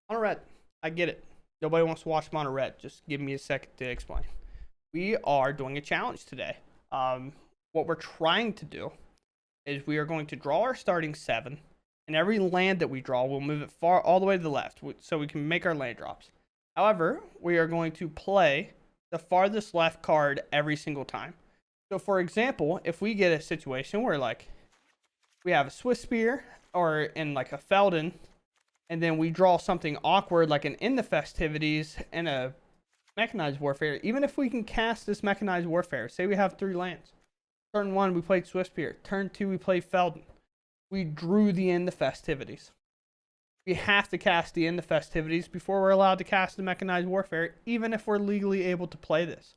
Mono red. I get it. Nobody wants to watch mono red. Just give me a second to explain. We are doing a challenge today. What we're trying to do is we are going to draw our starting 7, and every land that we draw, we'll move it far all the way to the left so we can make our land drops. However, we are going to play the farthest left card every single time. So, for example, if we get a situation where, like, we have a Swiss Spear or in, like, a Feldon, and then we draw something awkward like an In the Festivities and a Mechanized Warfare, even if we can cast this Mechanized Warfare, say we have 3 lands. Turn 1, we played Swiss Spear. Turn 2, we played Feldon. We drew the In the Festivities. We have to cast the In the Festivities before we're allowed to cast the Mechanized Warfare, even if we're legally able to play this.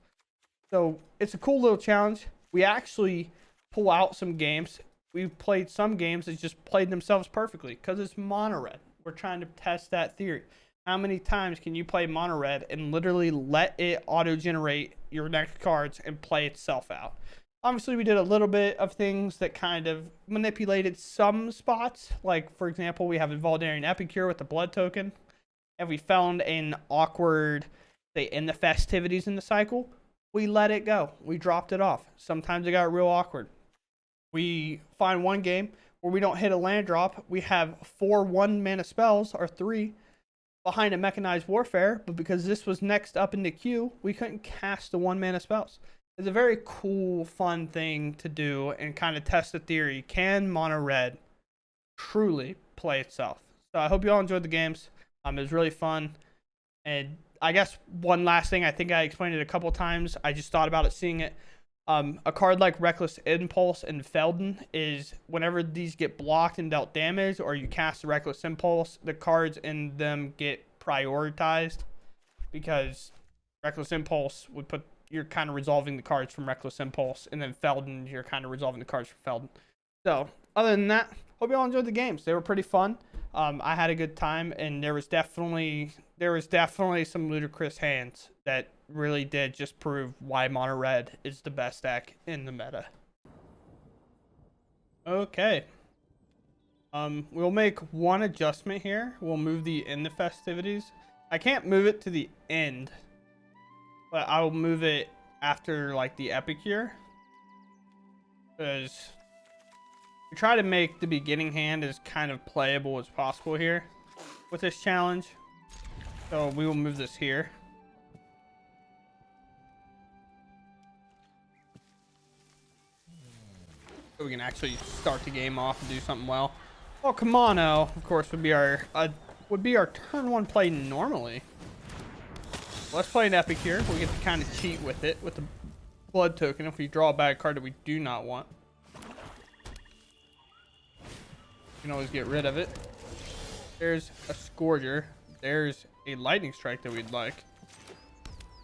So it's a cool little challenge. We actually pull out some games. We've played some games that just played themselves perfectly because it's mono red. We're trying to test that theory. How many times can you play mono red and literally let it auto generate your next cards and play itself out? Obviously, we did a little bit of things that kind of manipulated some spots. Like, for example, we have a Voldarian Epicure with the blood token. And we found an awkward, say, In the Festivities in the cycle. We let it go. We dropped it off. Sometimes it got real awkward. We find one game where we don't hit a land drop. We have 4 1-mana spells, or 3, behind a Mechanized Warfare. But because this was next up in the queue, we couldn't cast the 1-mana spells. It's a very cool, fun thing to do and kind of test the theory. Can mono red truly play itself? So I hope you all enjoyed the games. It was really fun. And I guess one last thing, I think I explained it a couple times. I just thought about it seeing it. A card like Reckless Impulse and Feldon is whenever these get blocked and dealt damage, or you cast the Reckless Impulse, the cards in them get prioritized because Reckless Impulse would put, you're kind of resolving the cards from Reckless Impulse, and then Feldon, you're kind of resolving the cards from Feldon. So other than that, hope you all enjoyed the games. They were pretty fun. I had a good time, and there was definitely some ludicrous hands that really did just prove why mono red is the best deck in the meta. Okay. We'll make one adjustment here. We'll move the In the Festivities. I can't move it to the end, but I'll move it after, like, the Epicure, because we try to make the beginning hand as kind of playable as possible here with this challenge. So we will move this here. So we can actually start the game off and do something well. Oh, Kamano, of course, would be our turn 1 play normally. Let's play an Epicure. We get to kind of cheat with it with the blood token if we draw a bad card that we do not want. You can always get rid of it. There's a Scourger. There's a Lightning Strike that we'd like.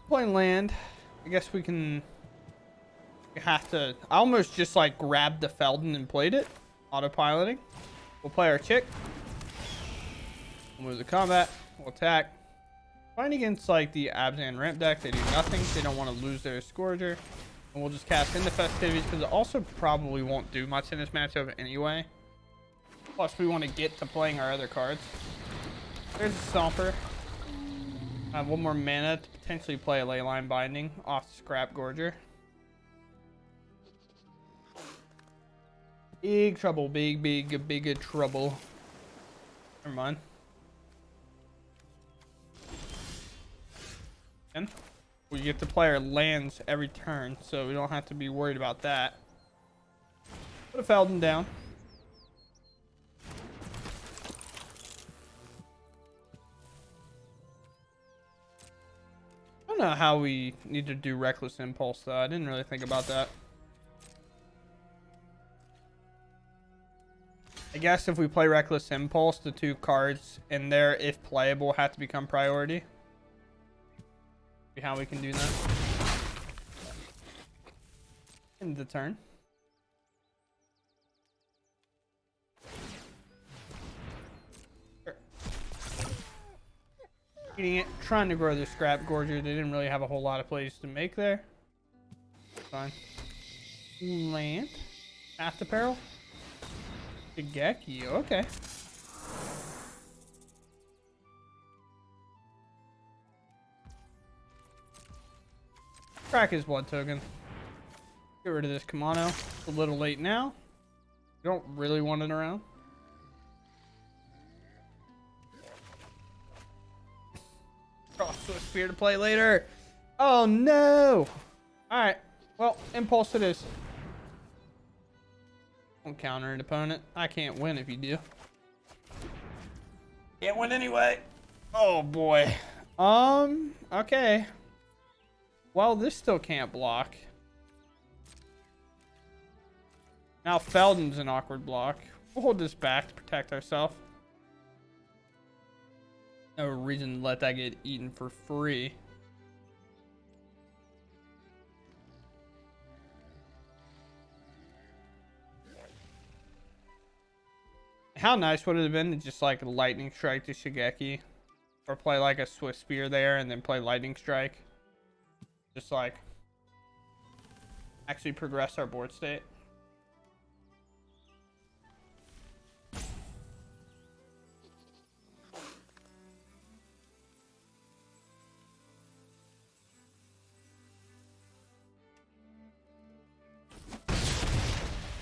Playing land. I guess we can... We have to... I almost just, like, grabbed the Feldon and played it. Autopiloting. We'll play our Chick. We'll move the combat. We'll attack. Playing against, like, the Abzan ramp deck, they do nothing. They don't want to lose their Scourger. And we'll just cast In the Festivities, because it also probably won't do much in this matchup anyway. Plus, we want to get to playing our other cards. There's a Stomper. I have 1 more mana to potentially play a Leyline Binding off Scrap Gorger. Big trouble. Big trouble. Never mind. And we get to play our lands every turn, so we don't have to be worried about that. Put a Feldon down. I don't know how we need to do Reckless Impulse, though. I didn't really think about that. I guess if we play Reckless Impulse, the 2 cards in there, if playable, have to become priority. See how we can do that. End the turn. Eating it, trying to grow the Scrap Gorger. They didn't really have a whole lot of plays to make there. Fine. Land. Path to Peril. The Geki, okay. Crack his blood token. Get rid of this Kamano. It's a little late now. You don't really want it around. Cross Swift Spear to play later. Oh no! Alright. Well, Impulse it is. Don't counter an opponent. I can't win if you do. Can't win anyway. Oh boy. Okay. Well, this still can't block. Now Feldon's an awkward block. We'll hold this back to protect ourselves. No reason to let that get eaten for free. How nice would it have been to just like Lightning Strike to Shigeki? Or play like a Swift Spear there and then play Lightning Strike? Just like actually progress our board state.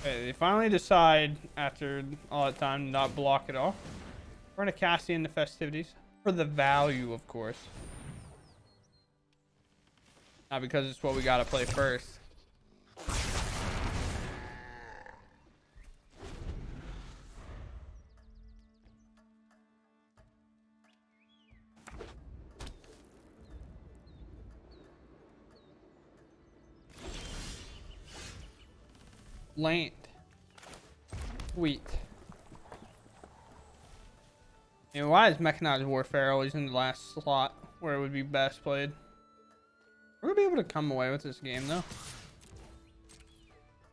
Okay, they finally decide after all that time to not block it all. We're gonna cast in the festivities for the value, of course. Not because it's what we gotta play first. Land. Sweet. And why is Mechanized Warfare always in the last slot where it would be best played? We're gonna be able to come away with this game though.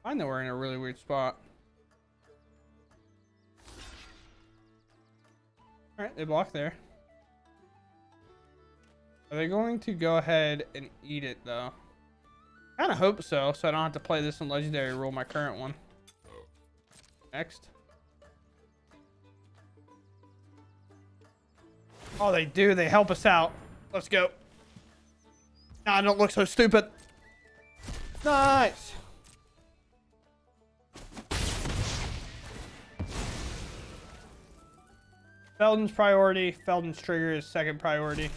I know we're in a really weird spot. Alright, they block there. Are they going to go ahead and eat it though? Kind of hope so, so I don't have to play this in Legendary Rule, my current one. Next. Oh, they do. They help us out. Let's go. Nah, I don't look so stupid. Nice. Feldon's priority. Feldon's trigger is second priority.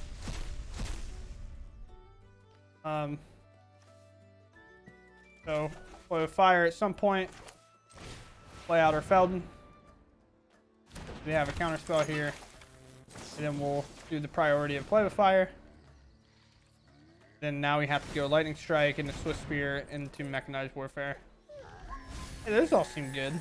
So, play with fire at some point. Play out our Feldon. We have a counter spell here. And then we'll do the priority of play with fire. Then now we have to go Lightning Strike into Swift Spear into Mechanized Warfare. Hey, those all seem good.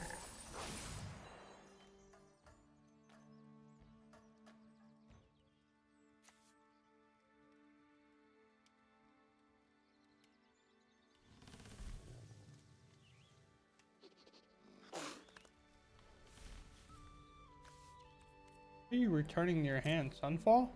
Are you returning your hand, Sunfall?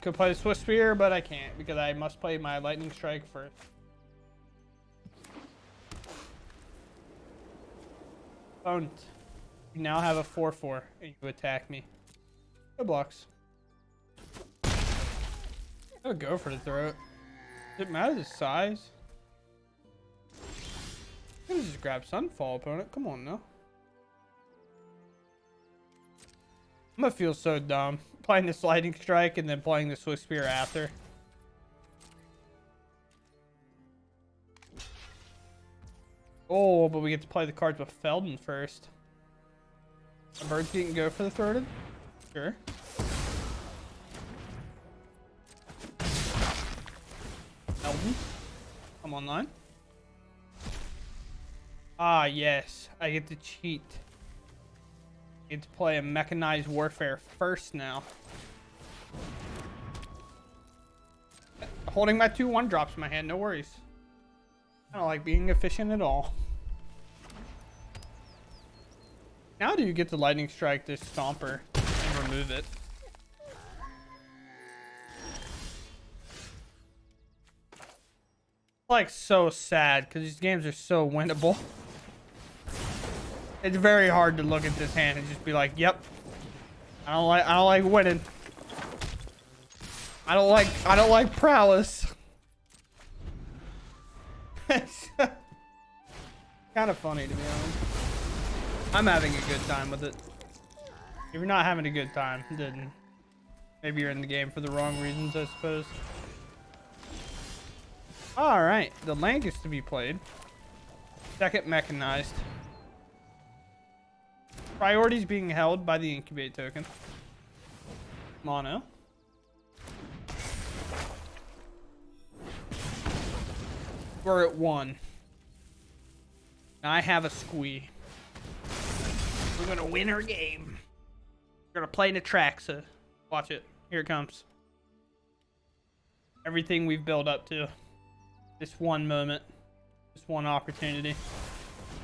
Could play the Swift Spear, but I can't because I must play my Lightning Strike first. Don't. You now have a 4/4 and you attack me. No blocks. I would go for the throat. Does it matter the size? I'm gonna just grab Sunfall, opponent. Come on now. I'm gonna feel so dumb playing this Lightning Strike and then playing the Swift Spear after. Oh, but we get to play the cards with Feldon first. A bird didn't go for the throated? Sure. Feldon, come online. Ah, yes. I get to cheat. I get to play a Mechanized Warfare first now. Holding my 2/1 drops in my hand, no worries. I don't like being efficient at all. Now do you get to Lightning Strike this Stomper and remove it? Like so sad because these games are so winnable. It's very hard to look at this hand and just be like, "Yep, I don't like winning. I don't like prowess." It's kind of funny to be honest. I'm having a good time with it. If you're not having a good time, then maybe you're in the game for the wrong reasons, I suppose. All right, the Lank is to be played. Second mechanized. Priorities being held by the incubate token. Mono. We're at 1. I have a squee. We're gonna win our game. We're gonna play Natraxa. Watch it. Here it comes. Everything we've built up to. This one moment. This one opportunity.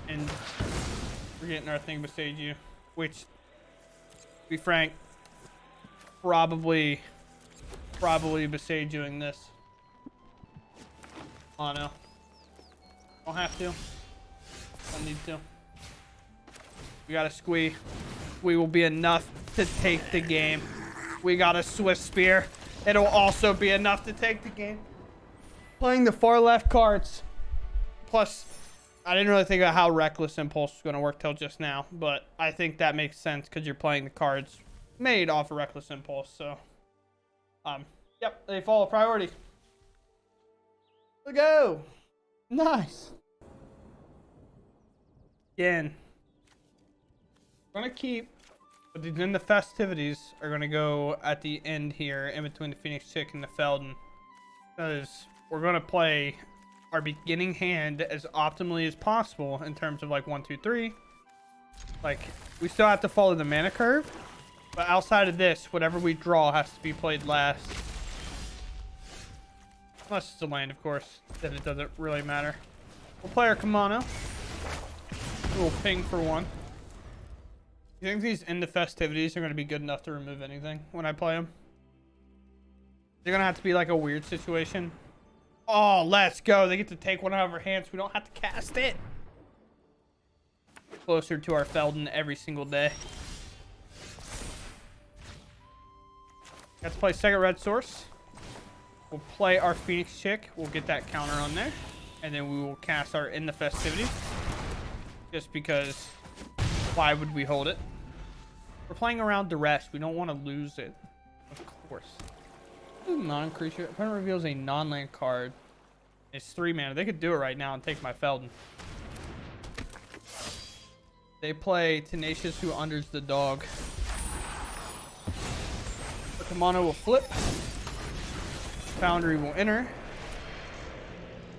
And we're getting our thing beside you. Which, to be frank, probably beside doing this. Oh no. Don't have to. Don't need to. We got a squee. We will be enough to take the game. We got a Swift Spear. It'll also be enough to take the game. Playing the far left cards. Plus, I didn't really think about how Reckless Impulse was going to work till just now, but I think that makes sense because you're playing the cards made off of Reckless Impulse. So, yep, they follow priority. Let's go. Nice. Again, we're going to keep, but then the festivities are going to go at the end here in between the Phoenix Chick and the Felden. Because we're going to play our beginning hand as optimally as possible in terms of like 1, 2, 3. Like, we still have to follow the mana curve, but outside of this, whatever we draw has to be played last. Unless it's a land, of course, then it doesn't really matter. We'll play our Kamano. We'll ping for 1. You think these end of festivities are going to be good enough to remove anything when I play them? They're going to have to be like a weird situation. Oh, let's go. They get to take one out of our hands. We don't have to cast it. Closer to our Felden every single day. Let's play second red source. We'll play our Phoenix Chick. We'll get that counter on there. And then we will cast our In the Festivities. Just because, why would we hold it? We're playing around duress. We don't want to lose it. Of course. Non-creature. Opponent reveals a non-land card. It's 3 mana. They could do it right now and take my Felden. They play Tenacious, who unders the dog. The Kamano will flip. Foundry will enter.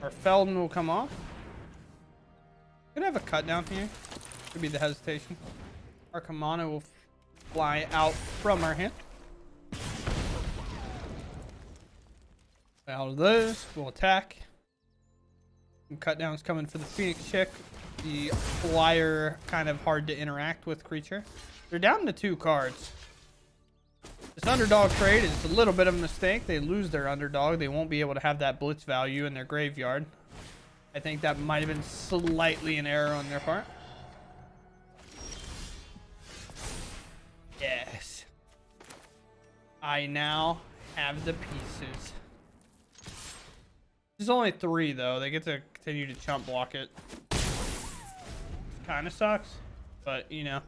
Our Felden will come off. Could have a cut down here. Could be the hesitation. Our Kamano will fly out from our hand. Out of those, we'll attack. Some cut downs coming for the Phoenix Chick. The flyer kind of hard to interact with creature. They're down to 2 cards. This underdog trade is a little bit of a mistake. They lose their underdog. They won't be able to have that blitz value in their graveyard. I think that might have been slightly an error on their part. Yes. I now have the pieces. There's only 3 though. They get to continue to chump block it. Kind of sucks, but you know,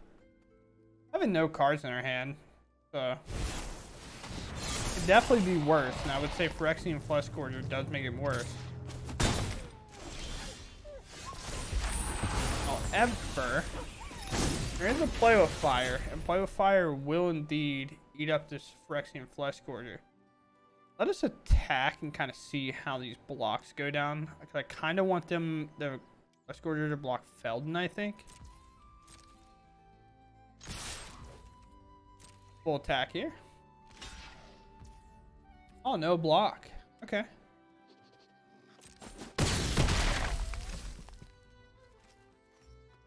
having no cards in our hand, so could definitely be worse. And I would say Phyrexian Flesh Gorger does make it worse. However, there is a play with fire, and play with fire will indeed eat up this Phyrexian Flesh Gorger. Let us attack and kind of see how these blocks go down. I kind of want them, the Flesh Gorger, to block Felden, I think. Full attack here. Oh, no block. Okay.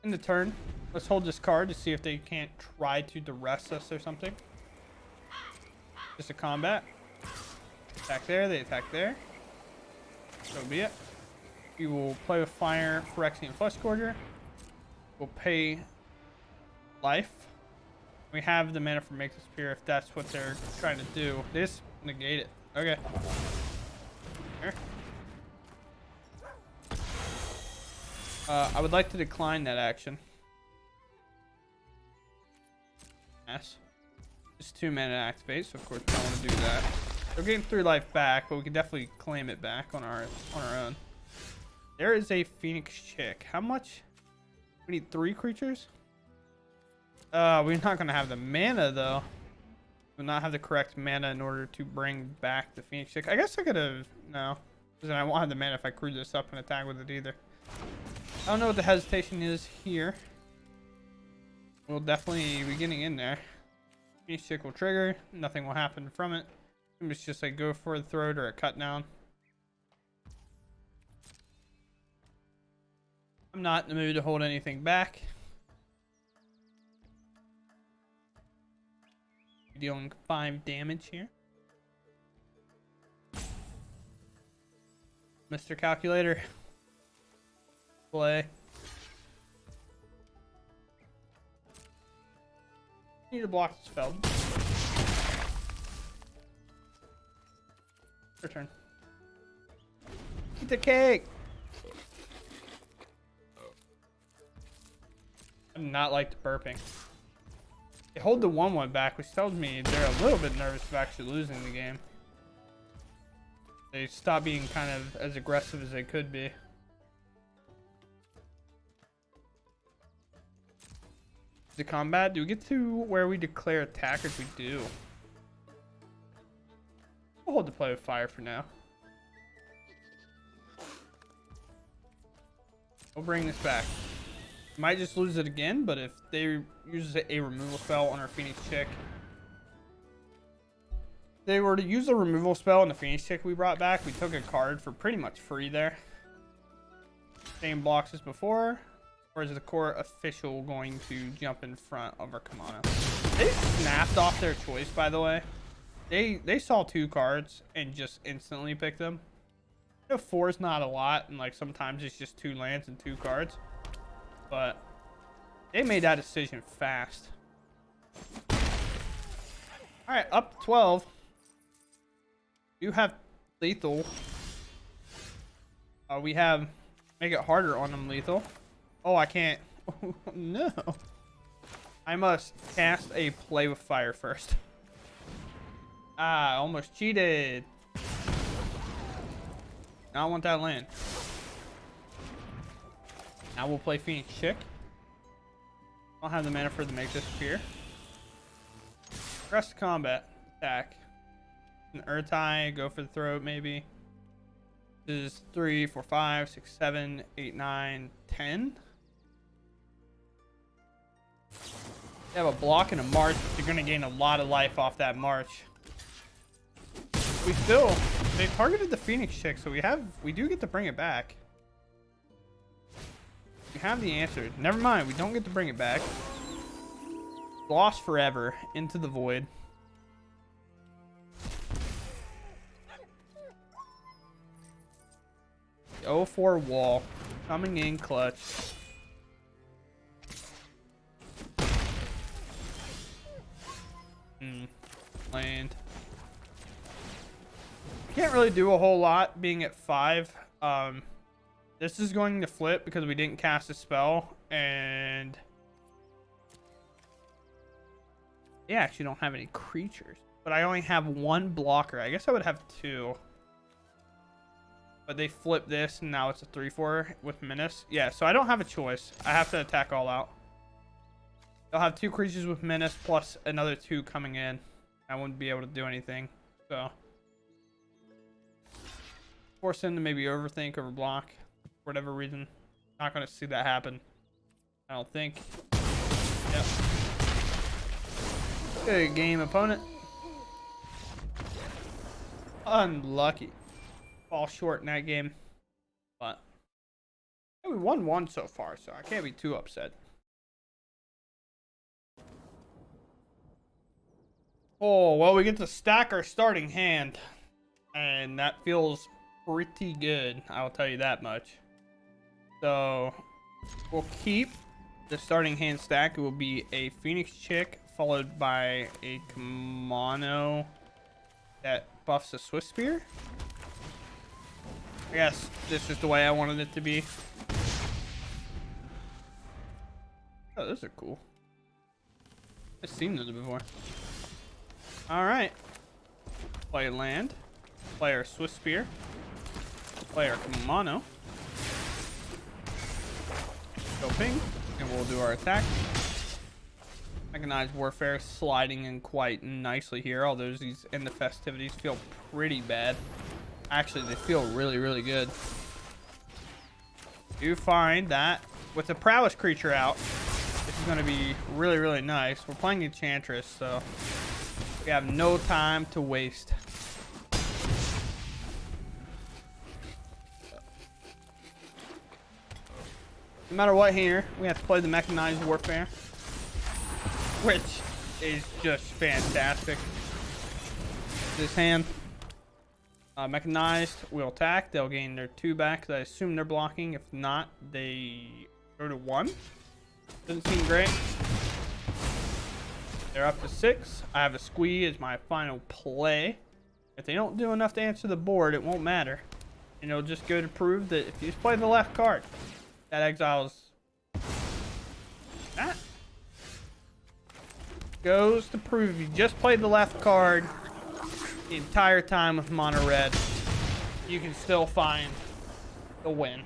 In the turn, let's hold this card to see if they can't try to duress us or something. Just a combat. Attack there, they attack there. So be it. We will play with fire, Phyrexian Flesh Gorger. We'll pay life. We have the mana for Make Disappear if that's what they're trying to do. This negate it. Okay. Here. I would like to decline that action. Yes. It's 2 mana to activate, so of course we don't want to do that. We're getting 3 life back, but we can definitely claim it back on our own. There is a Phoenix Chick. How much? We need 3 creatures? We're not gonna have the mana though. We'll not have the correct mana in order to bring back the Phoenix Chick. I guess I could have no. Because I won't have the mana if I crew this up and attack with it either. I don't know what the hesitation is here. We'll definitely be getting in there. Phoenix Chick will trigger. Nothing will happen from it. It's just like go for the throat or a cut down. I'm not in the mood to hold anything back. Dealing 5 damage here. Mr. Calculator. Play. Need to block the spell. Your turn. Eat the cake! I do not like the burping. They hold the 1/1 back, which tells me they're a little bit nervous of actually losing the game. They stop being kind of as aggressive as they could be. The combat, do we get to where we declare attackers? We do. We'll hold the play with fire for now. We'll bring this back. Might just lose it again, but if they use a removal spell on our Phoenix Chick, they were to use a removal spell on the Phoenix Chick we brought back, we took a card for pretty much free there. Same blocks as before, or is the core official going to jump in front of our Kamana? They snapped off their choice, by the way. They saw 2 cards and just instantly picked them. You know, 4 is not a lot, and like sometimes it's just 2 lands and 2 cards. But they made that decision fast. Alright, up to 12. You have lethal. We have make it harder on them lethal. Oh, I can't. Oh, no. I must cast a play with fire first. Ah, almost cheated. Now I want that land. Now we'll play Phoenix Chick. I'll have the mana for the Make Disappear. Rest of combat. Attack. An Urtai, go for the throat maybe. This is 3, 4, 5, 6, 7, 8, 9, 10. You have a block and a march, but you're going to gain a lot of life off that march. They targeted the Phoenix Chick, so we do get to bring it back. We have the answer. Never mind, we don't get to bring it back. Lost forever into the void. The 0-4 wall coming in clutch. Land. Can't really do a whole lot being at 5. This is going to flip because we didn't cast a spell, and they actually don't have any creatures. But I only have 1 blocker. I guess I would have 2. But they flip this, and now it's a 3-4 with Menace. Yeah, so I don't have a choice. I have to attack all out. They'll have 2 creatures with Menace plus another 2 coming in. I wouldn't be able to do anything. So force them to maybe overthink, overblock. For whatever reason. Not going to see that happen. I don't think. Yep. Good game, opponent. Unlucky. Fall short in that game. But we won 1 so far, so I can't be too upset. Oh, well, we get to stack our starting hand. And that feels pretty good. I'll tell you that much. So we'll keep the starting hand stack. It will be a Phoenix Chick followed by a Kimono that buffs a Swift Spear. I guess this is the way I wanted it to be. Oh, those are cool. I've seen those before. Alright. Play land. Play our Swift Spear. Play our Kimono. Go ping. And we'll do our attack. Mechanized Warfare sliding in quite nicely here. Although these in the festivities feel pretty bad. Actually, they feel really, really good. You find that with the prowess creature out, this is going to be really, really nice. We're playing Enchantress, so we have no time to waste. No matter what here, we have to play the Mechanized Warfare, which is just fantastic. This hand. Mechanized will attack. They'll gain their 2 back, because I assume they're blocking. If not, they go to 1. Doesn't seem great. They're up to 6. I have a Squee as my final play. If they don't do enough to answer the board, it won't matter. And it'll just go to prove that if you just play the left card, that exiles. That goes to prove if you just played the left card the entire time with mono red, you can still find the win.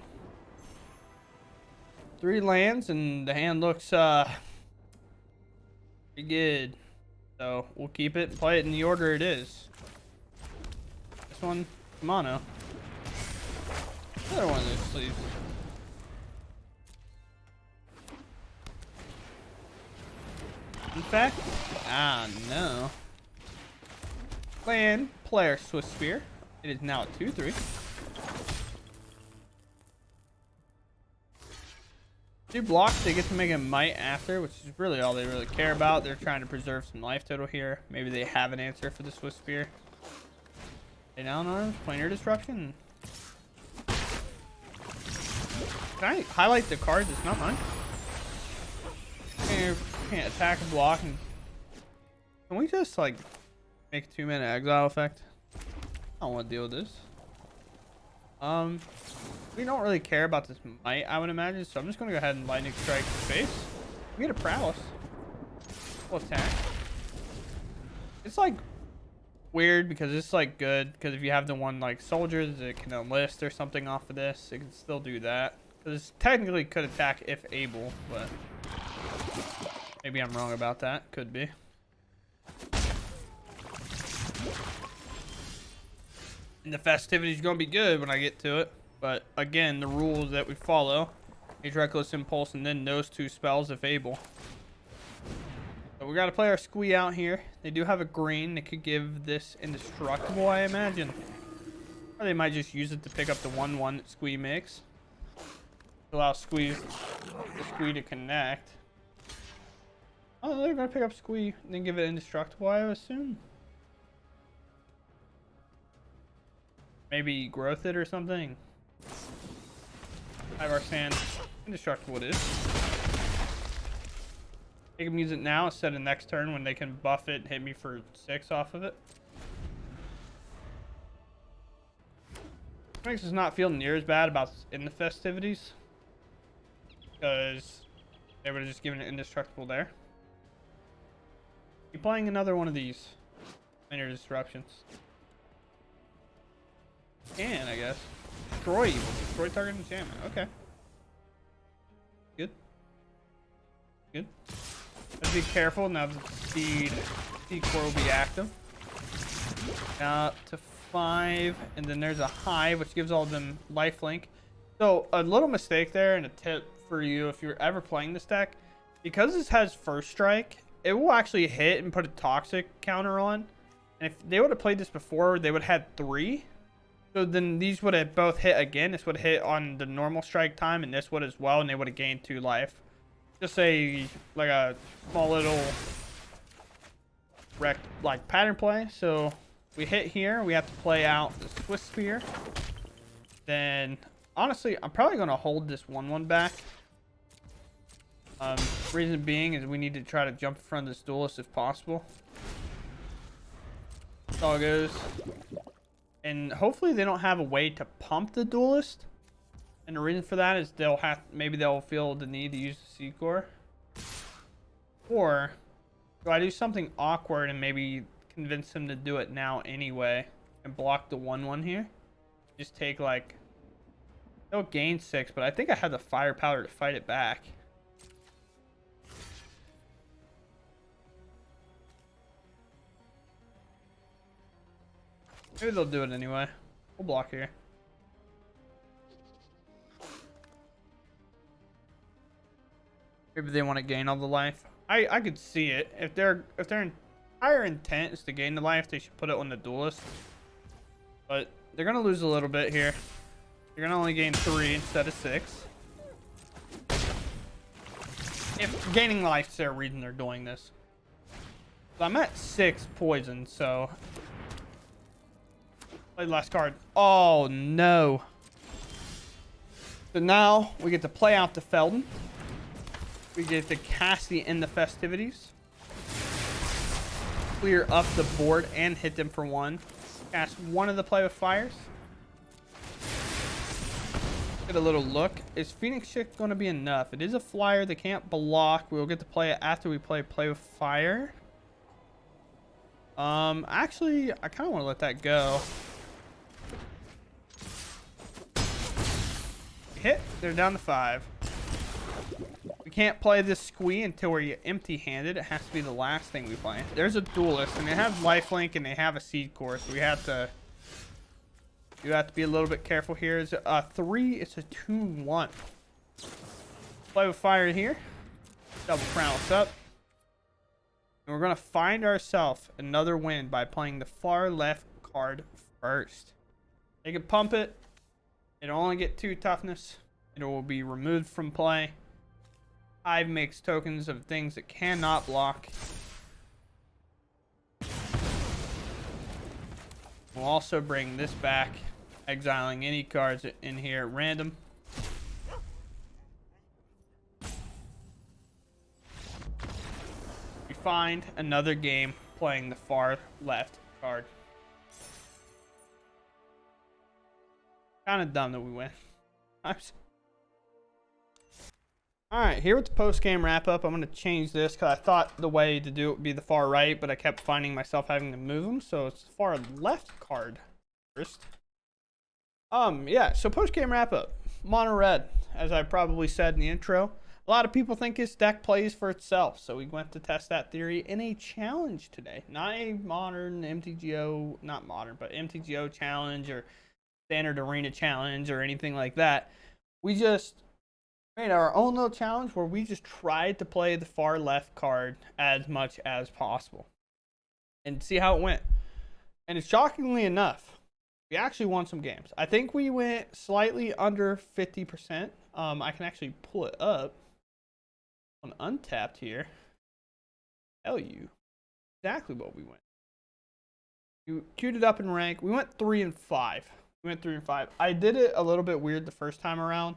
3 lands and the hand looks pretty good. So we'll keep it and play it in the order it is. This one, mono. Another one of those sleeves. In fact, no. Land, player Swift Spear. It is now at 2-3. Do blocks, they get to make a might after, which is really all they really care about. They're trying to preserve some life total here. Maybe they have an answer for the Swift Spear. They down arms, planar disruption. Can I highlight the cards? It's not mine. Can't attack a block. And can we just like make a 2-mana exile effect? I don't want to deal with this. We don't really care about this might, I would imagine, so I'm just gonna go ahead and lightning strike the face. We get a prowess. We'll attack. It's like weird because it's like good because if you have the one like soldiers, it can enlist or something off of this. It can still do that because technically could attack if able, but maybe I'm wrong about that. Could be. And the festivity's gonna be good when I get to it. But again, the rules that we follow: Age Reckless Impulse, and then those 2 spells if able. So we gotta play our Squee out here. They do have a green. They could give this indestructible, I imagine. Or they might just use it to pick up the 1/1 that Squee makes. Allow the Squee to connect. Oh, they're gonna pick up Squee and then give it indestructible, I would assume. Maybe growth it or something. I have our sand. Indestructible it is. They can use it now instead of next turn when they can buff it and hit me for 6 off of it. Makes us not feel near as bad about in the festivities. Because they would have just given it indestructible there. You're playing another one of these minor disruptions. Can, I guess. Destroy evil. Destroy target enchantment. Okay. Good. Good. Let's be careful now that the speed core will be active. Now to 5, and then there's a hive, which gives all of them lifelink. So a little mistake there, and a tip for you if you're ever playing this deck, because this has first strike, it will actually hit and put a toxic counter on. And if they would have played this before, they would have had 3. So then these would have both hit again. This would hit on the normal strike time, and this would as well, and they would have gained 2 life. Just a like a small little wreck like pattern play. So we hit here. We have to play out the Swift Spear. Then honestly, I'm probably going to hold this 1/1 back. Reason being is we need to try to jump in front of this duelist if possible. That's all it goes. And hopefully they don't have a way to pump the duelist. And the reason for that is maybe they'll feel the need to use the seed core. Or do I do something awkward and maybe convince him to do it now anyway and block the 1/1 here? Just take like, they'll gain 6, but I think I have the firepower to fight it back. Maybe they'll do it anyway. We'll block here. Maybe they want to gain all the life. I could see it. If their entire intent is to gain the life, they should put it on the duelist. But they're gonna lose a little bit here. You're gonna only gain 3 instead of 6. If gaining life is their reason they're doing this. So I'm at 6 poison, so play the last card. Oh no. So now we get to play out the Felden. We get to cast the End the Festivities. Clear up the board and hit them for 1. Cast one of the Play with Fires. Get a little look. Is Phoenix Chick going to be enough? It is a flyer. They can't block. We'll get to play it after we play with Fire. Actually, I kind of want to let that go. Hit. They're down to 5. We can't play this Squee until we're empty-handed. It has to be the last thing we play. There's a duelist, and they have lifelink, and they have a seed core, so we have to. You have to be a little bit careful here. It's a 3. It's a 2/1. Play with Fire here. Double crown us up. And we're gonna find ourselves another win by playing the far left card first. They can pump it. It'll only get 2 toughness. It will be removed from play. 5 makes tokens of things that cannot block. We'll also bring this back, exiling any cards in here at random. We find another game playing the far left card. Kind of dumb that we win. Alright, here with the post-game wrap-up, I'm going to change this because I thought the way to do it would be the far right, but I kept finding myself having to move them, so it's the far left card first. Yeah, so post-game wrap-up. Mono red, as I probably said in the intro. A lot of people think this deck plays for itself, so we went to test that theory in a challenge today. Not a modern MTGO, not modern, but MTGO challenge or standard arena challenge or anything like that. We just made our own little challenge where we just tried to play the far left card as much as possible and see how it went. And shockingly enough, we actually won some games. I think we went slightly under 50%. I can actually pull it up on Untapped here. Tell you exactly what we went. You queued it up in rank. We went 3 and 5. We went 3 and 5. I did it a little bit weird the first time around.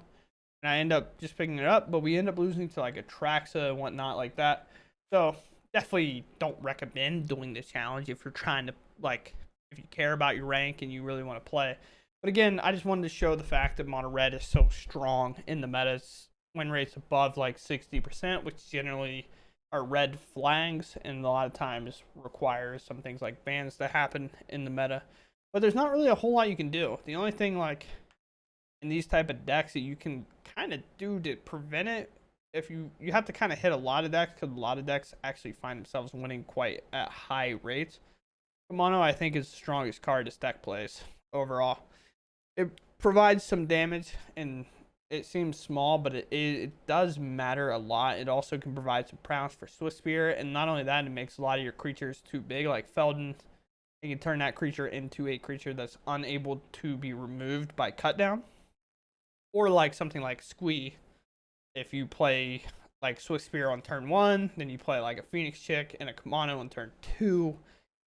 And I end up just picking it up, but we end up losing to like a Traxa and whatnot like that. So definitely don't recommend doing this challenge if you're trying to, like, if you care about your rank and you really want to play. But again, I just wanted to show the fact that mono red is so strong in the metas. Win rates above like 60%, which generally are red flags, and a lot of times requires some things like bans to happen in the meta. But there's not really a whole lot you can do. The only thing, like, in these type of decks that you can kind of do to prevent it, if you have to kind of hit a lot of decks, because a lot of decks actually find themselves winning quite at high rates. Mono, I think, is the strongest card this deck plays overall. It provides some damage, and it seems small, but it does matter a lot. It also can provide some prowess for Swift Spirit, and not only that, it makes a lot of your creatures too big, like Felden. You can turn that creature into a creature that's unable to be removed by cutdown. Or like something like Squee. If you play like Swift Spear on turn 1, then you play like a Phoenix Chick and a Kamano on turn 2.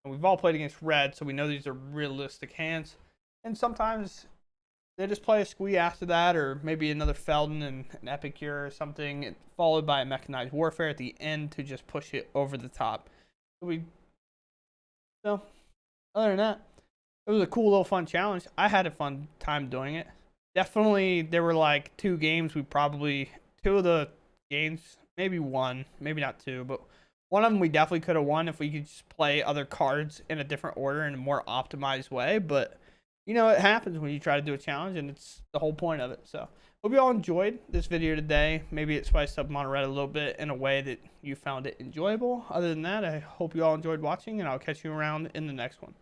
And we've all played against red, so we know these are realistic hands. And sometimes they just play a squee after that, or maybe another Felden and an Epicure or something, followed by a Mechanized Warfare at the end to just push it over the top. So, other than that, it was a cool little fun challenge. I had a fun time doing it. Definitely, there were like two of the games, maybe one, maybe not two, but one of them we definitely could have won if we could just play other cards in a different order in a more optimized way. But you know, it happens when you try to do a challenge, and it's the whole point of it. So hope you all enjoyed this video today. Maybe it spiced up Mono Red a little bit in a way that you found it enjoyable. Other than that, I hope you all enjoyed watching, and I'll catch you around in the next one.